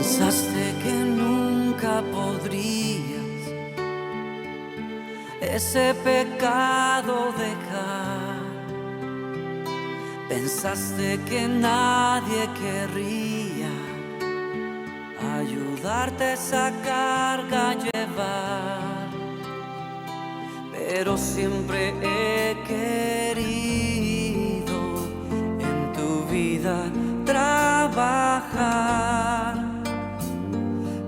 Pensaste que nunca podrías ese pecado dejar. Pensaste que nadie querría ayudarte esa carga a llevar. Pero siempre he querido en tu vida trabajar.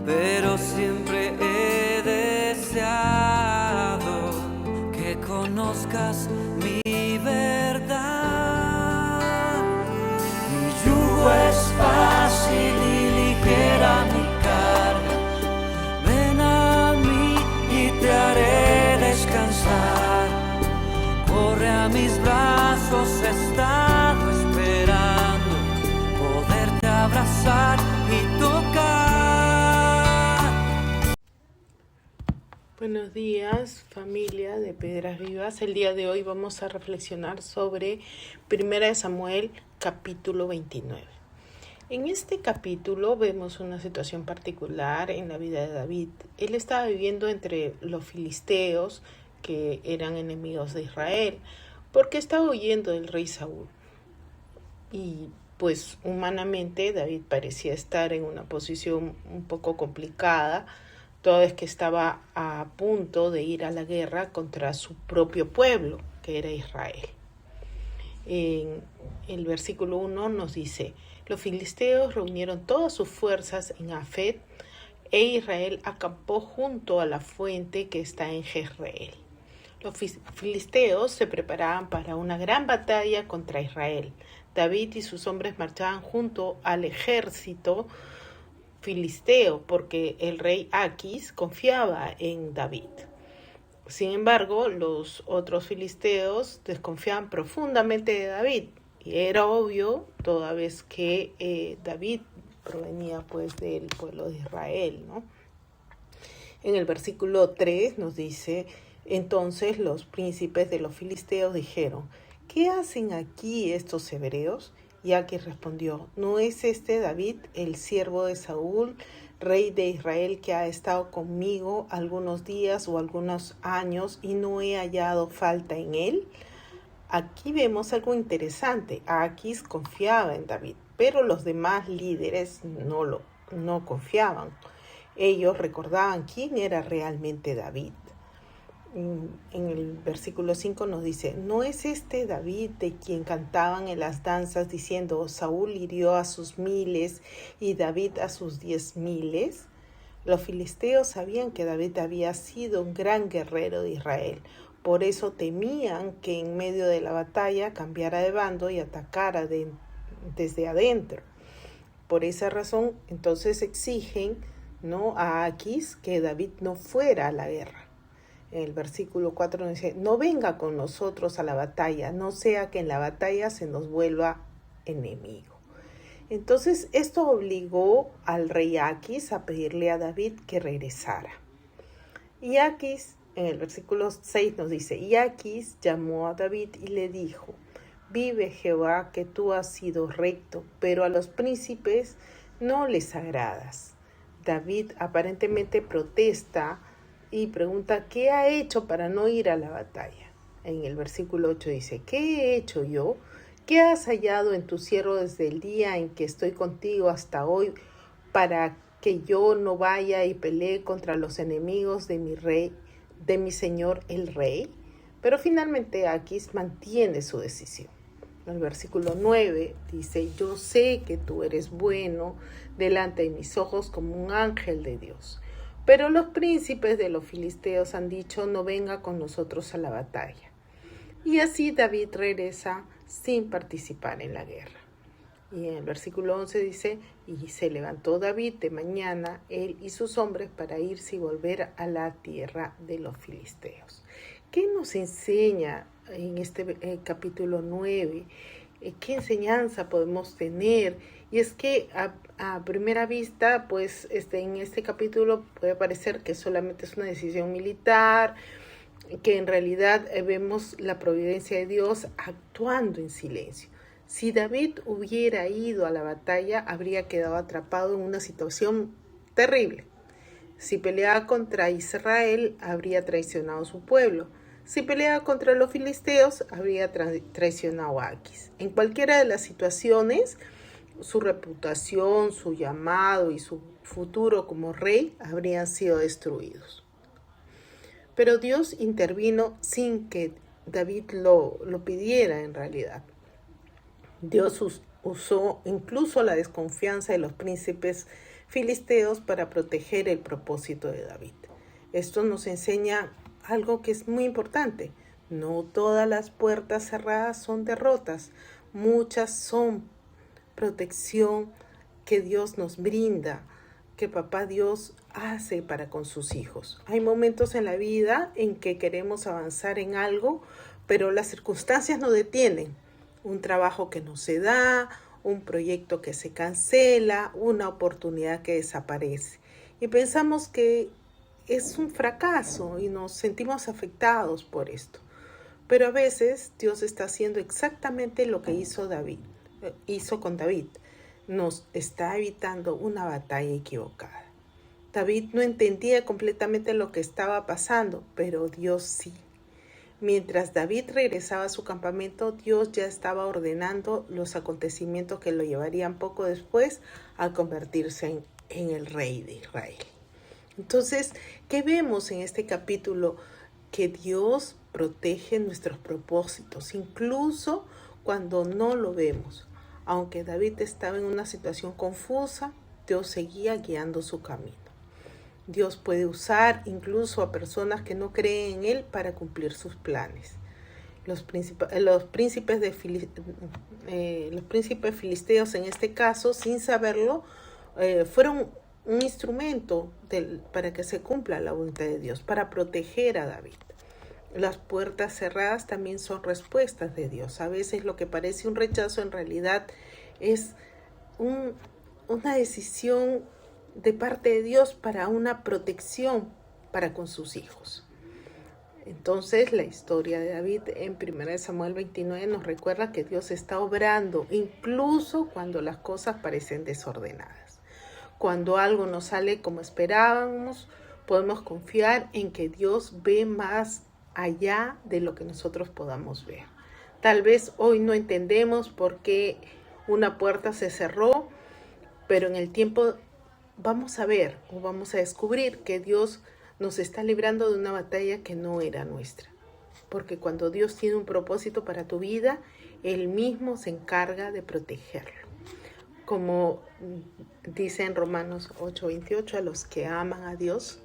Pero siempre he deseado que conozcas mi verdad. Mi yugo es fácil y ligera mi carga. Ven a mí y te haré descansar. Corre a mis brazos, he estado esperando poderte abrazar y tocar. Buenos días, familia de Piedras Vivas. El día de hoy vamos a reflexionar sobre 1 Samuel, capítulo 29. En este capítulo vemos una situación particular en la vida de David. Él estaba viviendo entre los filisteos, que eran enemigos de Israel, porque estaba huyendo del rey Saúl. Y pues humanamente David parecía estar en una posición un poco complicada, toda vez que estaba a punto de ir a la guerra contra su propio pueblo, que era Israel. En el versículo 1 nos dice: los filisteos reunieron todas sus fuerzas en Afet, e Israel acampó junto a la fuente que está en Jezreel. Los filisteos se preparaban para una gran batalla contra Israel. David y sus hombres marchaban junto al ejército filisteo porque el rey Aquis confiaba en David. Sin embargo, los otros filisteos desconfiaban profundamente de David, y era obvio toda vez que David provenía pues del pueblo de Israel, ¿no? En el versículo 3 nos dice: entonces los príncipes de los filisteos dijeron: ¿qué hacen aquí estos hebreos? Y Aquis respondió: ¿no es este David, el siervo de Saúl, rey de Israel, que ha estado conmigo algunos días o algunos años y no he hallado falta en él? Aquí vemos algo interesante. Aquis confiaba en David, pero los demás líderes no confiaban. Ellos recordaban quién era realmente David. En el versículo 5 nos dice: ¿no es este David de quien cantaban en las danzas diciendo: Saúl hirió a sus 1000 y David a sus 10,000? Los filisteos sabían que David había sido un gran guerrero de Israel. Por eso temían que en medio de la batalla cambiara de bando y atacara desde adentro. Por esa razón, entonces exigen, ¿no?, a Aquis que David no fuera a la guerra. En el versículo 4 nos dice: no venga con nosotros a la batalla, no sea que en la batalla se nos vuelva enemigo. Entonces esto obligó al rey Aquis a pedirle a David que regresara. Y Aquis, en el versículo 6 nos dice: y Aquis llamó a David y le dijo: vive Jehová que tú has sido recto, pero a los príncipes no les agradas. David aparentemente protesta y pregunta: ¿qué ha hecho para no ir a la batalla? En el versículo 8 dice: ¿qué he hecho yo? ¿Qué has hallado en tu siervo desde el día en que estoy contigo hasta hoy, para que yo no vaya y pelee contra los enemigos de mi rey, de mi señor el rey? Pero finalmente Aquis mantiene su decisión. El versículo 9 dice: yo sé que tú eres bueno delante de mis ojos como un ángel de Dios. Pero los príncipes de los filisteos han dicho: no venga con nosotros a la batalla. Y así David regresa sin participar en la guerra. Y en el versículo 11 dice: y se levantó David de mañana, él y sus hombres, para irse y volver a la tierra de los filisteos. ¿Qué nos enseña en este capítulo 9? ¿Qué enseñanza podemos tener? Y es que a primera vista, pues en este capítulo puede parecer que solamente es una decisión militar, que en realidad vemos la providencia de Dios actuando en silencio. Si David hubiera ido a la batalla, habría quedado atrapado en una situación terrible. Si peleaba contra Israel, habría traicionado a su pueblo. Si peleaba contra los filisteos, habría traicionado a Aquis. En cualquiera de las situaciones, su reputación, su llamado y su futuro como rey habrían sido destruidos. Pero Dios intervino sin que David lo pidiera en realidad. Dios usó incluso la desconfianza de los príncipes filisteos para proteger el propósito de David. Esto nos enseña algo que es muy importante. No todas las puertas cerradas son derrotas, muchas son protección que Dios nos brinda, que Papá Dios hace para con sus hijos. Hay momentos en la vida en que queremos avanzar en algo, pero las circunstancias nos detienen. Un trabajo que no se da, un proyecto que se cancela, una oportunidad que desaparece. Y pensamos que es un fracaso y nos sentimos afectados por esto. Pero a veces Dios está haciendo exactamente lo que hizo con David. Nos está evitando una batalla equivocada. David no entendía completamente lo que estaba pasando, pero Dios sí. Mientras David regresaba a su campamento, Dios ya estaba ordenando los acontecimientos que lo llevarían poco después a convertirse en el rey de Israel. Entonces, ¿qué vemos en este capítulo? Que Dios protege nuestros propósitos, incluso cuando no lo vemos. Aunque David estaba en una situación confusa, Dios seguía guiando su camino. Dios puede usar incluso a personas que no creen en Él para cumplir sus planes. Los príncipes filisteos, en este caso, sin saberlo, fueron un instrumento para que se cumpla la voluntad de Dios, para proteger a David. Las puertas cerradas también son respuestas de Dios. A veces lo que parece un rechazo en realidad es una decisión de parte de Dios para una protección para con sus hijos. Entonces la historia de David en 1 Samuel 29 nos recuerda que Dios está obrando incluso cuando las cosas parecen desordenadas. Cuando algo no sale como esperábamos, podemos confiar en que Dios ve más allá de lo que nosotros podamos ver. Tal vez hoy no entendemos por qué una puerta se cerró, pero en el tiempo vamos a ver o vamos a descubrir que Dios nos está librando de una batalla que no era nuestra. Porque cuando Dios tiene un propósito para tu vida, Él mismo se encarga de protegerlo. Como dice en Romanos 8:28, a los que aman a Dios,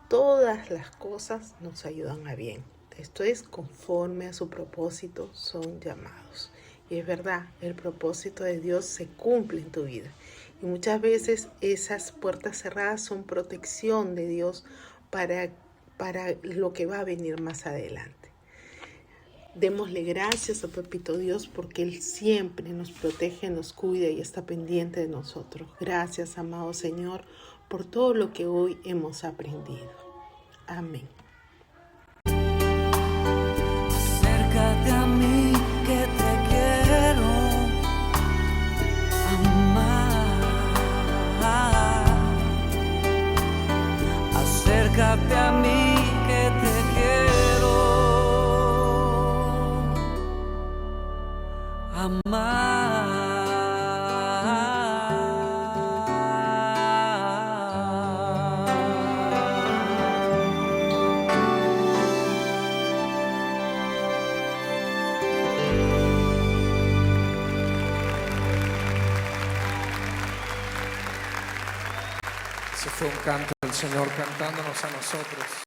todas las cosas nos ayudan a bien. Esto es, conforme a su propósito son llamados. Y es verdad, el propósito de Dios se cumple en tu vida. Y muchas veces esas puertas cerradas son protección de Dios para lo que va a venir más adelante. Démosle gracias a Papito Dios porque Él siempre nos protege, nos cuida y está pendiente de nosotros. Gracias, amado Señor, por todo lo que hoy hemos aprendido. Amén. Acércate a mí que te quiero amar. Acércate a mí que te quiero amar. Ese fue un canto del Señor cantándonos a nosotros.